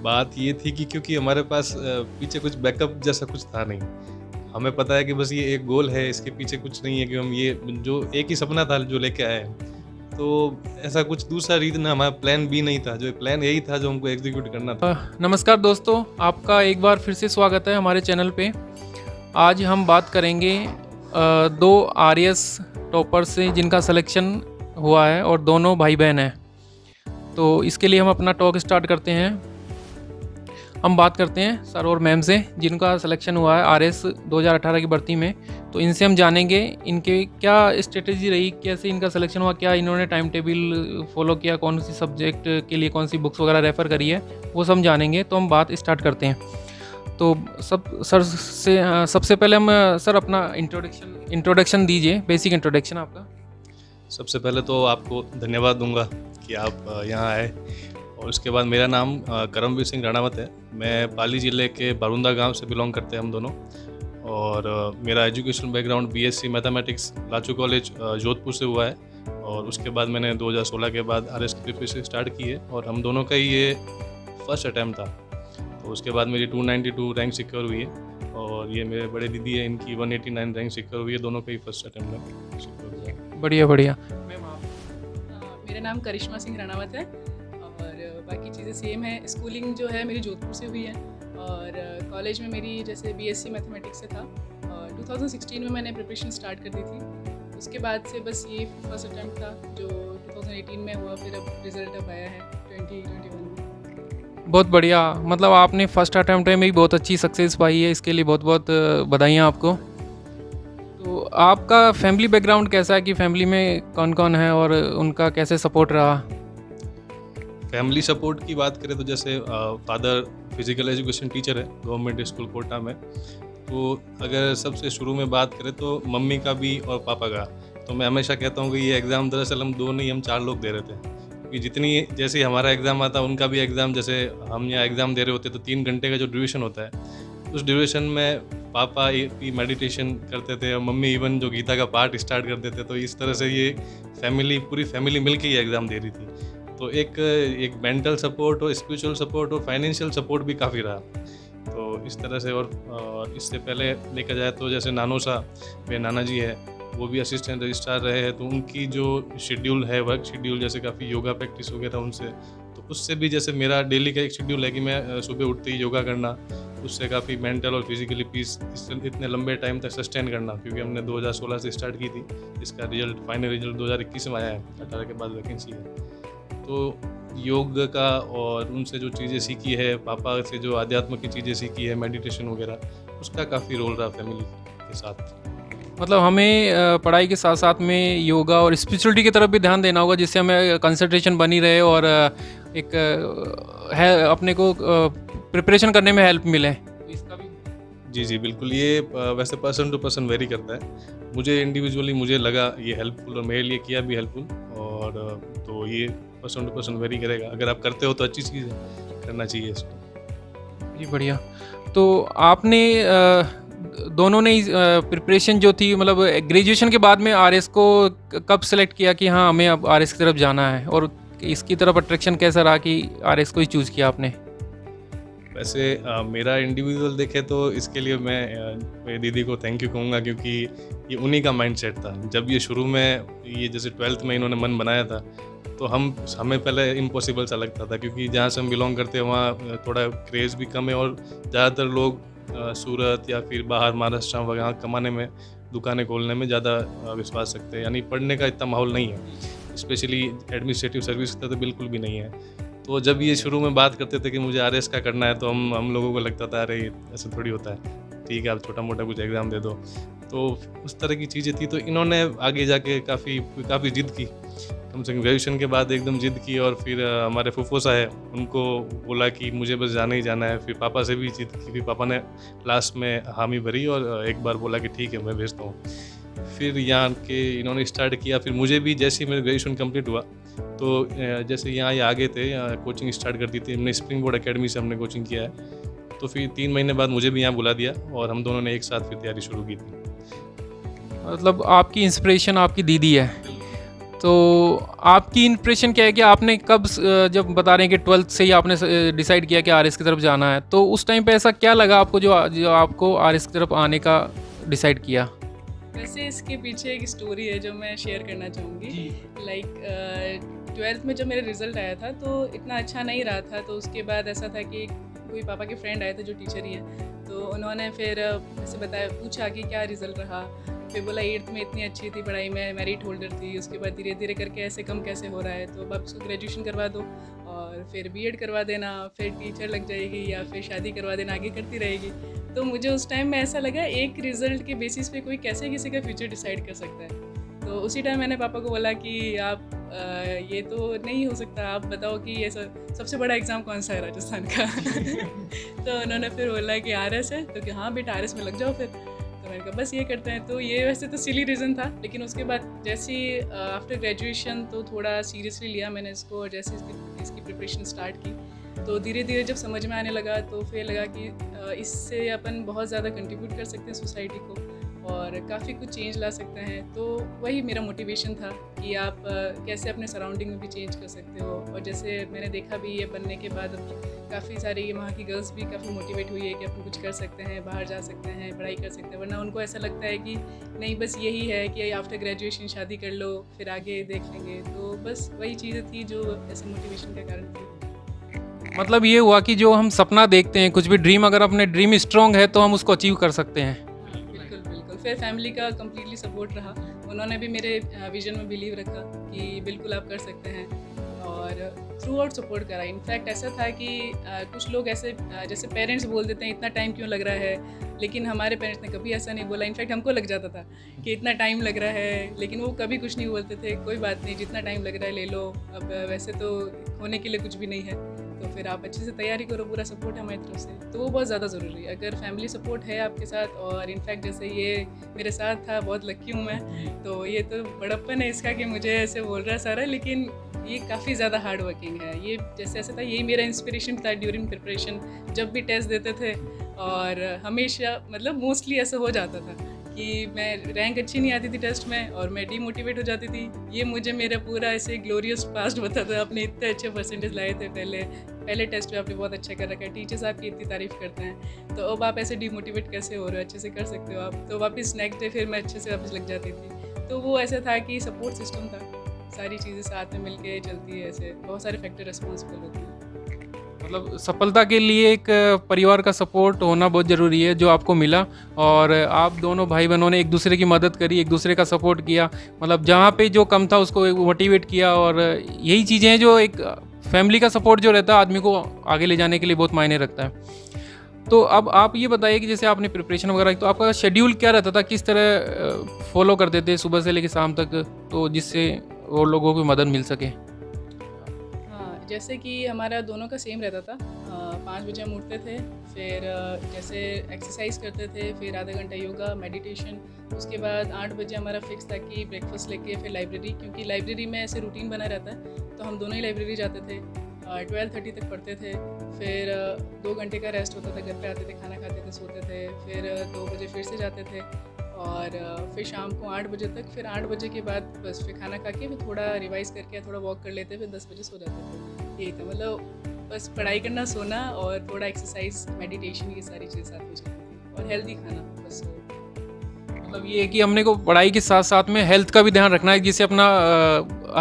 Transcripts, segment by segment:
बात ये थी कि क्योंकि हमारे पास पीछे कुछ बैकअप जैसा कुछ था नहीं। हमें पता है कि बस ये एक गोल है, इसके पीछे कुछ नहीं है कि हम ये जो एक ही सपना था जो लेके आए हैं। तो ऐसा कुछ दूसरा रीज़न हमारा प्लान बी नहीं था, जो प्लान यही था जो हमको एग्ज़ीक्यूट करना था। नमस्कार दोस्तों, आपका एक बार फिर से स्वागत है हमारे चैनल पे। आज हम बात करेंगे दो आरएस टॉपर से जिनका सिलेक्शन हुआ है और दोनों भाई बहन हैं। तो इसके लिए हम अपना टॉक स्टार्ट करते हैं। हम बात करते हैं सर और मैम से जिनका सिलेक्शन हुआ है आरएस 2018 की भर्ती में। तो इनसे हम जानेंगे इनके क्या स्ट्रेटेजी रही, कैसे इनका सिलेक्शन हुआ, क्या इन्होंने टाइम टेबल फॉलो किया, कौन सी सब्जेक्ट के लिए कौन सी बुक्स वगैरह रेफ़र करी है, वो सब हम जानेंगे। तो हम बात स्टार्ट करते हैं। तो सबसे पहले हम सर अपना इंट्रोडक्शन दीजिए, बेसिक इंट्रोडक्शन आपका। सबसे पहले तो आपको धन्यवाद दूँगा कि आप यहाँ आए और उसके बाद मेरा नाम करमवीर सिंह राणावत है। मैं पाली ज़िले के बारुंदा गांव से बिलोंग करते हैं हम दोनों। और मेरा education background BSc mathematics Lachoo college Jodhpur से हुआ है। और उसके बाद मैंने 2016 के बाद आरएस की प्रिपरेशन स्टार्ट की है और हम दोनों का ही ये फर्स्ट अटैम्प्ट था। तो उसके बाद मेरी 292 रैंक सिक्योर हुई है और ये मेरे बड़े दीदी है, इनकी 189 रैंक सिक्योर हुई है। दोनों का ही फर्स्ट अटैम्प्ट में सिक्योर हुआ है। बढ़िया बढ़िया। मेरा नाम करिश्मा सिंह राणावत है और बाकी चीज़ें सेम है। स्कूलिंग जो है मेरी जोधपुर से हुई है और कॉलेज में मेरी जैसे बीएससी मैथमेटिक्स से था और 2016 में मैंने प्रिपरेशन स्टार्ट कर दी थी। उसके बाद से बस ये फर्स्ट अटैम्प्ट था जो 2018 में हुआ, फिर अब रिज़ल्ट अब आया है 2021 में। बहुत बढ़िया, मतलब आपने फर्स्ट अटैम्प्ट में भी बहुत अच्छी सक्सेस पाई है, इसके लिए बहुत बहुत बधाइयाँ आपको। तो आपका फैमिली बैकग्राउंड कैसा है कि फैमिली में कौन कौन है और उनका कैसे सपोर्ट रहा? फैमिली सपोर्ट की बात करें तो जैसे फादर फिज़िकल एजुकेशन टीचर है गवर्नमेंट स्कूल कोटा में। तो अगर सबसे शुरू में बात करें तो मम्मी का भी और पापा का, तो मैं हमेशा कहता हूँ कि ये एग्ज़ाम दरअसल हम दो नहीं, हम 4 लोग दे रहे थे। क्योंकि जितनी जैसे हमारा एग्ज़ाम आता उनका भी एग्ज़ाम, जैसे हम यहाँ एग्ज़ाम दे रहे होते तो 3 घंटे का जो ड्यूरेशन होता है, उस ड्यूरेशन में पापा भी मेडिटेशन करते थे और मम्मी इवन जो गीता का पाठ स्टार्ट कर देते। तो इस तरह से ये पूरी फैमिली मिल के ये एग्ज़ाम दे रही थी। तो एक मेंटल सपोर्ट और स्पिरिचुअल सपोर्ट और फाइनेंशियल सपोर्ट भी काफ़ी रहा। तो इस तरह से और इससे पहले देखा जाए तो जैसे नानोसा मेरे नाना जी है, वो भी असिस्टेंट रजिस्ट्रार रहे हैं। तो उनकी जो शेड्यूल है, वर्क शेड्यूल, जैसे काफ़ी योगा प्रैक्टिस हो गया था उनसे, तो उससे भी जैसे मेरा डेली का एक शेड्यूल है कि मैं सुबह उठते ही योगा करना, उससे काफ़ी मेंटल और फिजिकली पीस इतने लंबे टाइम तक सस्टेन करना। क्योंकि हमने 2016 से स्टार्ट की थी, इसका फाइनल रिजल्ट 2021 में आया है, 18 के बाद वैकेंसी है। तो योग का और उनसे जो चीज़ें सीखी है, पापा से जो आध्यात्म की चीज़ें सीखी है, मेडिटेशन वगैरह, उसका काफ़ी रोल रहा फैमिली के साथ। मतलब हमें पढ़ाई के साथ साथ में योगा और स्पिरिचुअलिटी की तरफ भी ध्यान देना होगा, जिससे हमें कंसंट्रेशन बनी रहे और एक है अपने को प्रिपरेशन करने में हेल्प मिले। इसका भी जी बिल्कुल। ये वैसे पर्सन टू पर्सन वेरी करता है। मुझे इंडिविजुअली मुझे लगा ये हेल्पफुल और मेरे लिए किया भी हेल्पफुल। और तो ये पर्सन टू पर्सन वेरी करेगा। अगर आप करते हो तो अच्छी चीज़ है, करना चाहिए इसको। जी बढ़िया। तो आपने दोनों ने प्रिपरेशन जो थी, मतलब ग्रेजुएशन के बाद में आरएस को कब सेलेक्ट किया कि हाँ हमें अब आरएस की तरफ जाना है, और इसकी तरफ अट्रैक्शन कैसा रहा कि आरएस को ही चूज़ किया आपने? वैसे मेरा इंडिविजुअल देखे तो इसके लिए मैं मेरी दीदी को थैंक यू कहूँगा, क्योंकि ये उन्हीं का माइंडसेट था। जब ये शुरू में ये जैसे 12th में इन्होंने मन बनाया था, तो हमें पहले इम्पॉसिबल सा लगता था, क्योंकि जहाँ से हम बिलोंग करते हैं वहाँ थोड़ा क्रेज़ भी कम है और ज़्यादातर लोग सूरत या फिर बाहर महाराष्ट्र वगैरह कमाने में, दुकानें खोलने में ज़्यादा विश्वास रखते हैं। यानी पढ़ने का इतना माहौल नहीं है, स्पेशली एडमिनिस्ट्रेटिव सर्विस का तो बिल्कुल भी नहीं है। तो जब ये शुरू में बात करते थे कि मुझे आरएस का करना है, तो हम लोगों को लगता था अरे ऐसा थोड़ी होता है, ठीक है आप छोटा मोटा कुछ एग्ज़ाम दे दो। तो उस तरह की चीज़ें थी। तो इन्होंने आगे जाके काफ़ी ज़िद की, कम से कम ग्रेजुएशन के बाद एकदम ज़िद की। और फिर हमारे फूफोसा है, उनको बोला कि मुझे बस जाना ही जाना है। फिर पापा से भी ज़िद की, फिर पापा ने लास्ट में हामी भरी और एक बार बोला कि ठीक है मैं भेजता हूँ। फिर यहाँ के इन्होंने स्टार्ट किया। फिर मुझे भी जैसे ही मेरा ग्रेजुएशन कंप्लीट हुआ, तो जैसे यहाँ ये आगे थे, कोचिंग स्टार्ट कर दी थी हमने, स्प्रिंग बोर्ड एकेडमी से हमने कोचिंग किया है। तो फिर 3 महीने बाद मुझे भी यहाँ बुला दिया और हम दोनों ने एक साथ फिर तैयारी शुरू की थी। मतलब आपकी इंस्पिरेशन आपकी दीदी है। तो आपकी इम्प्रेशन क्या है कि आपने कब जब बता रहे हैं कि 12th से ही आपने डिसाइड किया कि आरएस की तरफ जाना है, तो उस टाइम पे ऐसा क्या लगा आपको जो आपको आरएस की तरफ आने का डिसाइड किया? वैसे इसके पीछे एक स्टोरी है जो मैं शेयर करना चाहूँगी। लाइक 12th में जब मेरा रिज़ल्ट आया था तो इतना अच्छा नहीं रहा था, तो उसके बाद ऐसा था कि कोई पापा के फ्रेंड आए थे जो टीचर ही हैं, तो उन्होंने फिर ऐसे बताया, पूछा कि क्या रिज़ल्ट रहा। फिर बोला 8th में इतनी अच्छी थी पढ़ाई में, मेरिट होल्डर थी, उसके बाद धीरे धीरे करके ऐसे कम कैसे हो रहा है, तो अब आप इसको ग्रेजुएशन करवा दो और फिर बीएड करवा देना, फिर टीचर लग जाएगी या फिर शादी करवा देना, आगे करती रहेगी। तो मुझे उस टाइम में ऐसा लगा एक रिज़ल्ट के बेसिस पे कोई कैसे किसी का फ्यूचर डिसाइड कर सकता है। तो उसी टाइम मैंने पापा को बोला कि आप ये तो नहीं हो सकता, आप बताओ कि ये सबसे बड़ा एग्ज़ाम कौन सा है राजस्थान का। तो उन्होंने फिर बोला कि आरएस है, तो कि हाँ बेटा आरएस में लग जाओ फिर। तो मैंने कहा बस ये करते हैं। तो ये वैसे तो सिली रीज़न था, लेकिन उसके बाद जैसे ही आफ्टर ग्रेजुएशन तो थोड़ा सीरियसली लिया मैंने इसको, और जैसे इसकी प्रिपरेशन स्टार्ट की तो धीरे धीरे जब समझ में आने लगा तो फिर लगा कि इससे अपन बहुत ज़्यादा कंट्रीब्यूट कर सकते हैं सोसाइटी को और काफ़ी कुछ चेंज ला सकते हैं। तो वही मेरा मोटिवेशन था कि आप कैसे अपने सराउंडिंग में भी चेंज कर सकते हो। और जैसे मैंने देखा भी ये बनने के बाद काफ़ी सारी वहाँ की गर्ल्स भी काफ़ी मोटिवेट हुई है कि अपन कुछ कर सकते हैं, बाहर जा सकते हैं, पढ़ाई कर सकते हैं। वरना उनको ऐसा लगता है कि नहीं बस यही है कि आफ्टर ग्रेजुएशन शादी कर लो फिर आगे देख लेंगे। तो बस वही चीज़ें थी जो ऐसे मोटिवेशन का कारण थी। मतलब ये हुआ कि जो हम सपना देखते हैं, कुछ भी ड्रीम, अगर अपने ड्रीम स्ट्रॉन्ग है तो हम उसको अचीव कर सकते हैं। बिल्कुल बिल्कुल। फिर फैमिली का कम्प्लीटली सपोर्ट रहा, उन्होंने भी मेरे विजन में बिलीव रखा कि बिल्कुल आप कर सकते हैं और थ्रू आउट सपोर्ट करा। इनफैक्ट ऐसा था कि कुछ लोग ऐसे जैसे पेरेंट्स बोल देते हैं इतना टाइम क्यों लग रहा है, लेकिन हमारे पेरेंट्स ने कभी ऐसा नहीं बोला। इनफैक्ट हमको लग जाता था कि इतना टाइम लग रहा है, लेकिन वो कभी कुछ नहीं बोलते थे, कोई बात नहीं जितना टाइम लग रहा है ले लो, अब वैसे तो होने के लिए कुछ भी नहीं है, तो फिर आप अच्छे से तैयारी करो, पूरा सपोर्ट है हमारी तरफ से। तो वो बहुत ज़्यादा ज़रूरी है अगर फैमिली सपोर्ट है आपके साथ। और इनफैक्ट जैसे ये मेरे साथ था, बहुत लकी हूँ मैं। तो ये तो बड़प्पन है इसका कि मुझे ऐसे बोल रहा है सारा, लेकिन ये काफ़ी ज़्यादा हार्ड वर्किंग है। ये जैसे ऐसा था, यही मेरा इंस्पिरेशन था ड्यूरिंग प्रिपरेशन, जब भी टेस्ट देते थे। और हमेशा मतलब मोस्टली ऐसा हो जाता था कि मैं रैंक अच्छी नहीं आती थी टेस्ट में और मैं डीमोटिवेट हो जाती थी। ये मुझे मेरा पूरा ऐसे ग्लोरियस पास्ट बताता था, आपने इतने अच्छे परसेंटेज लाए थे पहले टेस्ट में, आपने बहुत अच्छा कर रखा है, टीचर्स आपकी इतनी तारीफ़ करते हैं, तो अब आप ऐसे डीमोटिवेट कैसे हो रहे हो, अच्छे से कर सकते हो आप। तो वापस नेक्स्ट डे फिर मैं अच्छे से वापस लग जाती थी। तो वो ऐसा था कि सपोर्ट सिस्टम था, सारी चीज़ें साथ में मिलके चलती है, ऐसे बहुत सारे फैक्टर रिस्पॉन्सिबल होते हैं। मतलब सफलता के लिए एक परिवार का सपोर्ट होना बहुत ज़रूरी है, जो आपको मिला। और आप दोनों भाई बहनों ने एक दूसरे की मदद करी, एक दूसरे का सपोर्ट किया, मतलब जहाँ पे जो कम था उसको मोटिवेट किया। और यही चीज़ें हैं जो एक फैमिली का सपोर्ट जो रहता है आदमी को आगे ले जाने के लिए बहुत मायने रखता है। तो अब आप ये बताइए कि जैसे आपने प्रिपरेशन वगैरह, तो आपका शेड्यूल क्या रहता था, किस तरह फॉलो करते थे सुबह से लेकर शाम तक, तो जिससे और लोगों की मदद मिल सके? जैसे कि हमारा दोनों का सेम रहता था। 5 बजे हम उठते थे, फिर जैसे एक्सरसाइज करते थे, फिर आधा घंटा योगा मेडिटेशन, उसके बाद 8 बजे हमारा फिक्स था कि ब्रेकफास्ट लेके फिर लाइब्रेरी, क्योंकि लाइब्रेरी में ऐसे रूटीन बना रहता है, तो हम दोनों ही लाइब्रेरी जाते थे। 12:30 तक पढ़ते थे, फिर 2 घंटे का रेस्ट होता था, घर पे आते थे, खाना खाते थे, सोते थे, फिर 2 बजे फिर से जाते थे और फिर शाम को 8 बजे तक, फिर 8 बजे के बाद बस फिर खाना खा के फिर थोड़ा रिवाइज करके थोड़ा वॉक कर लेते, फिर 10 बजे सो जाते थे। यही था, मतलब बस पढ़ाई करना, सोना और थोड़ा एक्सरसाइज मेडिटेशन, ये सारी चीज़ें साथ में चलती थी और हेल्दी खाना बस। मतलब ये है कि हमने को पढ़ाई के साथ साथ में हेल्थ का भी ध्यान रखना है, जिससे अपना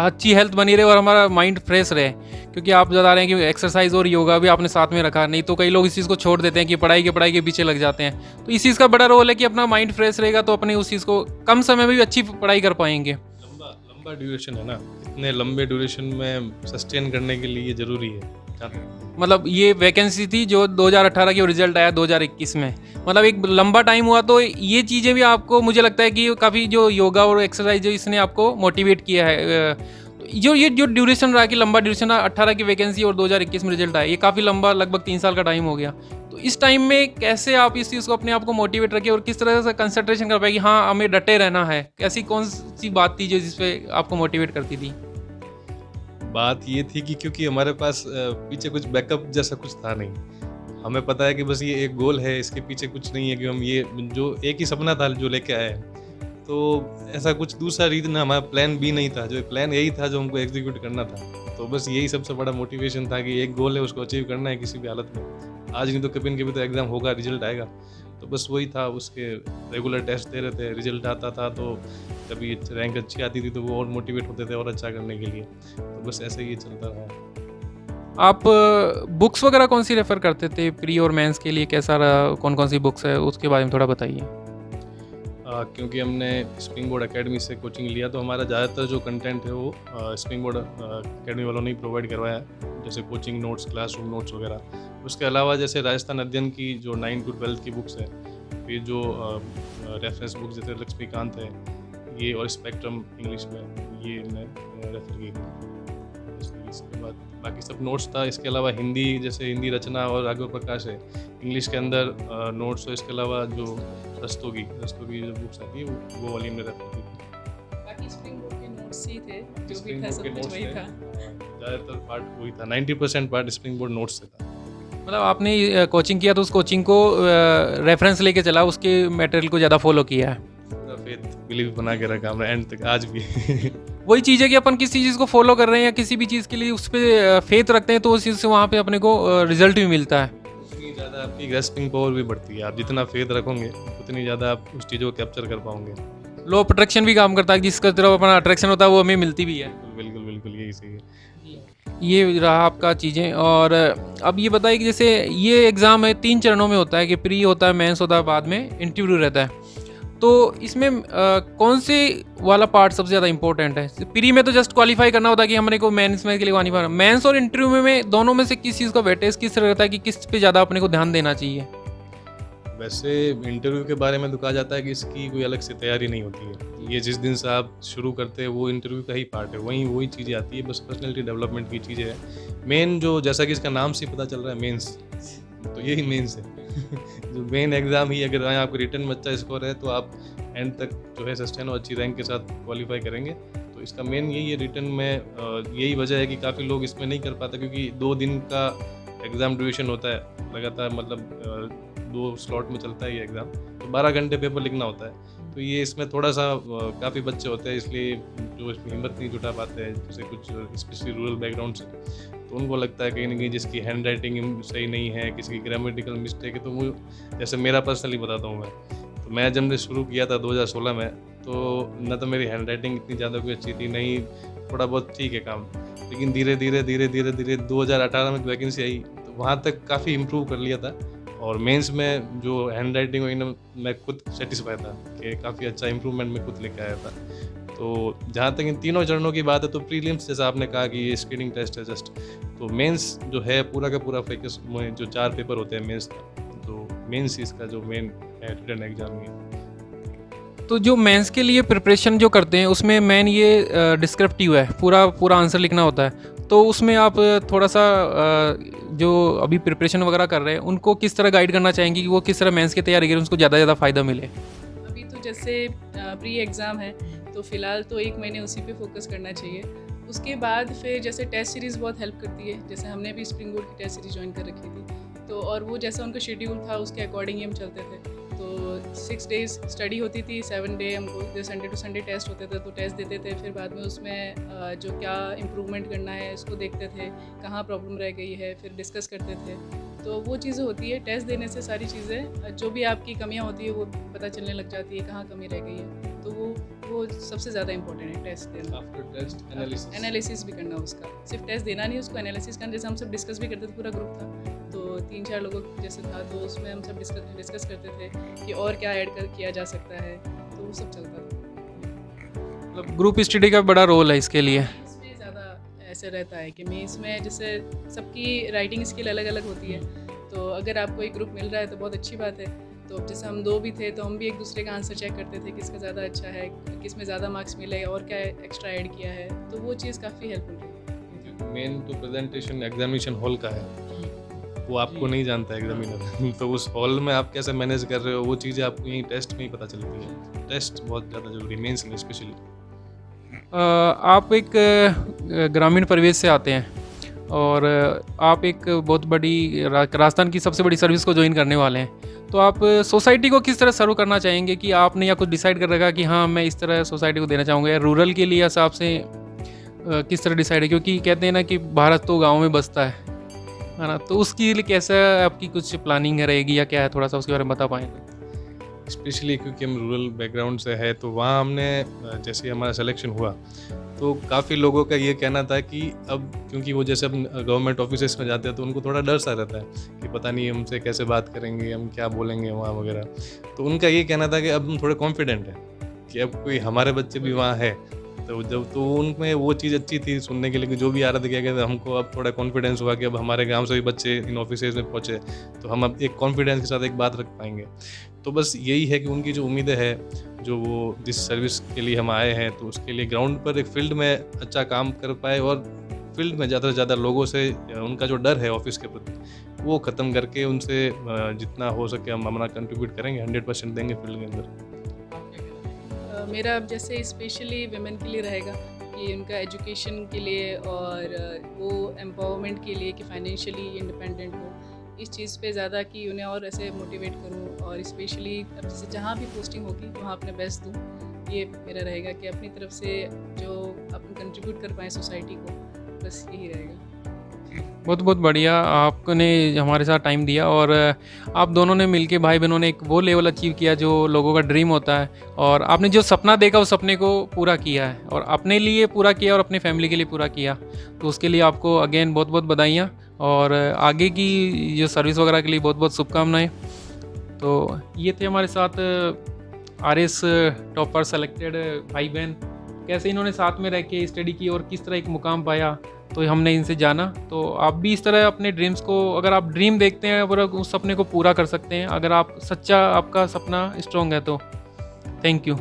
अच्छी हेल्थ बनी रहे और हमारा माइंड फ्रेश रहे। क्योंकि आप बता रहे हैं कि एक्सरसाइज और योगा भी आपने साथ में रखा, नहीं तो कई लोग इस चीज़ को छोड़ देते हैं कि पढ़ाई के पीछे लग जाते हैं। तो इस चीज़ का बड़ा रोल है कि अपना माइंड फ्रेश रहेगा तो अपने उस चीज़ को कम समय में भी अच्छी पढ़ाई कर पाएंगे। लंबा ड्यूरेशन है ना, इतने लंबे ड्यूरेशन में सस्टेन करने के लिए ज़रूरी है। मतलब ये वैकेंसी थी जो 2018 की, रिजल्ट आया 2021 में, मतलब एक लंबा टाइम हुआ। तो ये चीज़ें भी आपको, मुझे लगता है कि काफ़ी जो योगा और एक्सरसाइज जो इसने आपको मोटिवेट किया है, जो ड्यूरेशन रहा कि लंबा ड्यूरेशन रहा, 18 की वैकेंसी और 2021 में रिजल्ट आया, ये काफ़ी लंबा, लगभग 3 साल का टाइम हो गया। तो इस टाइम में कैसे आप इस चीज़ को अपने आप को मोटिवेट रखें और किस तरह से कंसंट्रेशन कर पाए कि हाँ हमें डटे रहना है? ऐसी कौन सी बात थी जो जिसपे आपको मोटिवेट करती थी? बात ये थी कि क्योंकि हमारे पास पीछे कुछ बैकअप जैसा कुछ था नहीं। हमें पता है कि बस ये एक गोल है, इसके पीछे कुछ नहीं है कि हम ये जो एक ही सपना था जो लेके आए हैं। तो ऐसा कुछ दूसरा रीज़न हमारा प्लान बी नहीं था, जो प्लान यही था जो हमको एग्जीक्यूट करना था। तो बस यही सबसे बड़ा मोटिवेशन था कि एक गोल है, उसको अचीव करना है किसी भी हालत में। आज नहीं तो कभी न कभी तो एग्ज़ाम होगा, रिजल्ट आएगा। तो बस वही था, उसके रेगुलर टेस्ट दे रहे थे, रिजल्ट आता था तो कभी रैंक अच्छी आती थी तो वो और मोटिवेट होते थे और अच्छा करने के लिए। तो बस ऐसे ही चलता रहा। आप बुक्स वगैरह कौन सी रेफ़र करते थे प्री और मेंस के लिए? कैसा रहा? कौन-कौन सी बुक्स है उसके बारे में थोड़ा बताइए। क्योंकि हमने स्प्रिंग बोर्ड एकेडमी से कोचिंग लिया तो हमारा ज़्यादातर जो कंटेंट है वो स्प्रिंग बोर्ड एकेडमी वालों ने ही प्रोवाइड करवाया है, जैसे कोचिंग नोट्स, क्लासरूम नोट्स वगैरह। उसके अलावा जैसे राजस्थान अध्ययन की जो 9 to 12 की बुक्स है, फिर जो रेफरेंस बुक्स जैसे लक्ष्मीकांत है ये, और स्पेक्ट्रम इंग्लिश में, ये हमने रेफर की थी। इसके बाद बाकी सब नोट्स था। इसके अलावा हिंदी, जैसे हिंदी रचना और राघव प्रकाश है, इंग्लिश के अंदर नोट्स। और इसके अलावा जो रस्तोगी जो बुक्स आती है वो वाली हमने रेफर की थी। बाकी स्प्रिंग बोर्ड के नोट्स ही थे, जो भी स्प्रिंग था बोर्ड सब के कुछ नोट्स वही थे, था। ज़्यादातर पार्ट वही था, 90% पार्ट स्प्रिंग बोर्ड नोट्स से था। मतलब आपने कोचिंग किया तो उस कोचिंग को रेफ़रेंस लेके चला, उसके मटेरियल को ज़्यादा फॉलो किया है। पूरा फेथ बिलीव बना के रखा हमने एंड तक, आज भी। वही चीज़ है कि अपन किसी चीज़ को फॉलो कर रहे हैं या किसी भी चीज़ के लिए उस पे फेथ रखते हैं तो उस चीज़ से वहाँ पे अपने को रिजल्ट भी मिलता है। उतनी ज़्यादा आपकी ग्रेस्पिंग पावर भी बढ़ती है। आप जितना फेथ रखोगे उतनी ज़्यादा आप उस चीज़ों को कैप्चर कर पाओगे। लॉ ऑफ अट्रैक्शन भी काम करता है, जिसका तरफ अपना अट्रैक्शन होता है वो हमें मिलती भी है। बिल्कुल बिल्कुल यही सही है। ये रहा आपका चीज़ें। और अब ये बताइए कि जैसे ये एग्ज़ाम है 3 चरणों में होता है, कि प्री होता है, मेंस होता है, बाद में इंटरव्यू रहता है। तो इसमें कौन से वाला पार्ट सबसे ज़्यादा इंपॉर्टेंट है? प्री में तो जस्ट क्वालिफाई करना होता है कि हमने को मेंस में के लिए क्वालिफाई। मेंस और इंटरव्यू में दोनों में से किस चीज़ का वेटेज किस तरह रहता है, कि किस पे ज़्यादा अपने को ध्यान देना चाहिए? वैसे इंटरव्यू के बारे में तो कहा जाता है कि इसकी कोई अलग से तैयारी नहीं होती है। ये जिस दिन से आप शुरू करते हैं वो इंटरव्यू का ही पार्ट है, वही चीज़ें आती है, बस पर्सनैलिटी डेवलपमेंट की चीज़ें हैं। मेन जो, जैसा कि इसका नाम से पता चल रहा है मेंस, तो यही मेंस है। जो मेन एग्ज़ाम ही अगर आपको रिटर्न में अच्छा स्कोर है तो आप एंड तक जो है सस्टेन और अच्छी रैंक के साथ क्वालिफाई करेंगे। तो इसका मेन यही है रिटर्न में। यही वजह है कि काफ़ी लोग इसमें नहीं कर पाते, क्योंकि 2 दिन का एग्ज़ाम ड्यूरेशन होता है लगातार, मतलब 2 स्लॉट में चलता है ये एग्ज़ाम, तो 12 घंटे पेपर लिखना होता है। तो ये इसमें थोड़ा सा काफ़ी बच्चे होते हैं, इसलिए जो इसमें हिम्मत नहीं जुटा पाते हैं, जैसे कुछ स्पेशली रूरल बैकग्राउंड से, तो उनको लगता है कहीं ना कहीं जिसकी हैंड राइटिंग सही नहीं है, किसी की ग्रामेटिकल मिस्टेक है। तो वो, जैसे मेरा पर्सनली बताता हूँ मैं जब ने शुरू किया था 2016 में, तो न तो मेरी हैंड राइटिंग इतनी ज़्यादा कोई अच्छी थी, नहीं थोड़ा बहुत ठीक है काम, लेकिन धीरे धीरे 2018 में वैकेंसी आई तो वहाँ तक काफ़ी इम्प्रूव कर लिया था। और मेंस में जो हैंड राइटिंग हुई ना, मैं खुद सेटिस्फाई था कि काफ़ी अच्छा इम्प्रूवमेंट मैं खुद लेके आया था। तो जहाँ तक इन तीनों चरणों की बात है, तो प्रीलिम्स जैसा आपने कहा कि ये स्क्रीनिंग टेस्ट है जस्ट, तो मेंस जो है पूरा का पूरा फोकस में जो 4 पेपर होते हैं मेंस का, तो मेंस इसका जो मेन है रिटन एग्जाम ही। तो जो मेंस के लिए प्रिपरेशन जो करते हैं उसमें मेन ये डिस्क्रिप्टिव है, पूरा आंसर लिखना होता है। तो उसमें आप थोड़ा सा जो अभी प्रिपरेशन वगैरह कर रहे हैं उनको किस तरह गाइड करना चाहेंगे कि वो किस तरह मेंस की तैयारी करें, उसको ज़्यादा फ़ायदा मिले? अभी तो जैसे प्री एग्ज़ाम है तो फ़िलहाल तो 1 महीने उसी पे फोकस करना चाहिए। उसके बाद फिर जैसे टेस्ट सीरीज़ बहुत हेल्प करती है, जैसे हमने भी स्प्रिंग बोर्ड की टेस्ट सीरीज़ ज्वाइन कर रखी थी, तो और वो जैसा उनका शेड्यूल था उसके अकॉर्डिंग ही हम चलते थे। तो 6 डेज़ स्टडी होती थी, 7 डे हमको जो संडे टू संडे टेस्ट होते थे, तो टेस्ट देते थे। फिर बाद में उसमें जो क्या इम्प्रूवमेंट करना है उसको देखते थे, कहाँ प्रॉब्लम रह गई है, फिर डिस्कस करते थे। तो वो चीज़ें होती है, टेस्ट देने से सारी चीज़ें जो भी आपकी कमियाँ होती है वो पता चलने लग जाती है, कहाँ कमी रह गई है। तो वो सबसे ज़्यादा इंपॉर्टेंट है, टेस्ट देना। आफ्टर टेस्ट एनालिसिस भी करना उसका, सिर्फ टेस्ट देना नहीं, उसको एनालिसिस करना। जैसे हम सब डिस्कस भी करते थे, पूरा ग्रुप था तो 3-4 लोगों जैसे था, तो उसमें हम सब डिस्कस करते थे कि और क्या ऐड किया जा सकता है, तो वो सब चलता था। मतलब ग्रुप स्टडी का बड़ा रोल है इसके लिए। इसमें ज़्यादा ऐसे रहता है कि मैं इसमें जैसे सबकी राइटिंग स्किल अलग अलग होती है, तो अगर आपको एक ग्रुप मिल रहा है तो बहुत अच्छी बात है। तो जैसे हम 2 भी थे तो हम भी एक दूसरे का आंसर चेक करते थे, किसका ज़्यादा अच्छा है, किस में ज़्यादा मार्क्स मिले और क्या एक्स्ट्रा ऐड किया है, तो वो चीज़ काफ़ी हेल्पफुल रही। मेन तो प्रेजेंटेशन एग्जामिनेशन हॉल का है, वो आपको नहीं जानता एग्जामिनर। तो उस हॉल में आप कैसे मैनेज कर रहे हो वो चीज़ें आपको यहीं टेस्ट में ही पता चलती है। टेस्ट बहुत ज़्यादा जरूरी है मेंस में स्पेशली। आप एक ग्रामीण परिवेश से आते हैं और आप एक बहुत बड़ी राजस्थान की सबसे बड़ी सर्विस को ज्वाइन करने वाले हैं। तो आप सोसाइटी को किस तरह सर्व करना चाहेंगे कि आपने या कुछ डिसाइड कर रखा कि हाँ मैं इस तरह सोसाइटी को देना चाहूँगा, या रूरल के लिए हिसाब से किस तरह डिसाइड है? क्योंकि कहते हैं ना कि भारत तो गाँव में बसता है ना, तो उसके लिए कैसा आपकी कुछ प्लानिंग रहेगी या क्या है, थोड़ा सा उसके बारे में बता पाएँ तो? स्पेशली क्योंकि हम रूरल बैकग्राउंड से है, तो वहाँ हमने जैसे ही हमारा सिलेक्शन हुआ तो काफ़ी लोगों का ये कहना था कि अब क्योंकि वो जैसे अब गवर्नमेंट ऑफिसेस में जाते हैं तो उनको थोड़ा डर सा रहता है कि पता नहीं हमसे कैसे बात करेंगे, हम क्या बोलेंगे वहाँ वगैरह। तो उनका ये कहना था कि अब हम थोड़े कॉन्फिडेंट हैं कि अब कोई हमारे बच्चे भी वहाँ है। तो जब तो उनमें वो चीज़ अच्छी थी सुनने के लिए कि जो भी आ रहा था क्या कहते हमको अब थोड़ा कॉन्फिडेंस हुआ कि अब हमारे गांव से भी बच्चे इन ऑफिसेज में पहुँचे तो हम अब एक कॉन्फिडेंस के साथ एक बात रख पाएंगे। तो बस यही है कि उनकी जो उम्मीदें है, जो वो जिस सर्विस के लिए हम आए हैं तो उसके लिए ग्राउंड पर एक फील्ड में अच्छा काम कर पाए और फील्ड में ज़्यादा से ज़्यादा लोगों से उनका जो डर है ऑफिस के प्रति वो ख़त्म करके उनसे जितना हो सके हम अपना कंट्रीब्यूट करेंगे, 100% देंगे फील्ड के अंदर। मेरा अब जैसे स्पेशली वुमेन के लिए रहेगा कि उनका एजुकेशन के लिए और वो एम्पावरमेंट के लिए कि फाइनेंशियली इंडिपेंडेंट हो, इस चीज़ पे ज़्यादा कि उन्हें और ऐसे मोटिवेट करूँ और स्पेशली अब जैसे जहाँ भी पोस्टिंग होगी वहाँ अपने बेस्ट दूँ। ये मेरा रहेगा कि अपनी तरफ से जो अपन कंट्रीब्यूट कर पाएँ सोसाइटी को, बस यही रहेगा। बहुत बहुत बढ़िया आपने हमारे साथ टाइम दिया, और आप दोनों ने मिलके भाई बहनों ने एक वो लेवल अचीव किया जो लोगों का ड्रीम होता है, और आपने जो सपना देखा उस सपने को पूरा किया है और अपने लिए पूरा किया और अपनी फैमिली के लिए पूरा किया। तो उसके लिए आपको अगेन बहुत बहुत बधाइयाँ और आगे की जो सर्विस वगैरह के लिए बहुत बहुत शुभकामनाएँ। तो ये थे हमारे साथ RS टॉपर सेलेक्टेड भाई बहन, कैसे इन्होंने साथ में रह के स्टडी की और किस तरह एक मुकाम पाया, तो हमने इनसे जाना। तो आप भी इस तरह अपने ड्रीम्स को, अगर आप ड्रीम देखते हैं और उस सपने को पूरा कर सकते हैं, अगर आप सच्चा आपका सपना स्ट्रॉन्ग है तो। Thank you.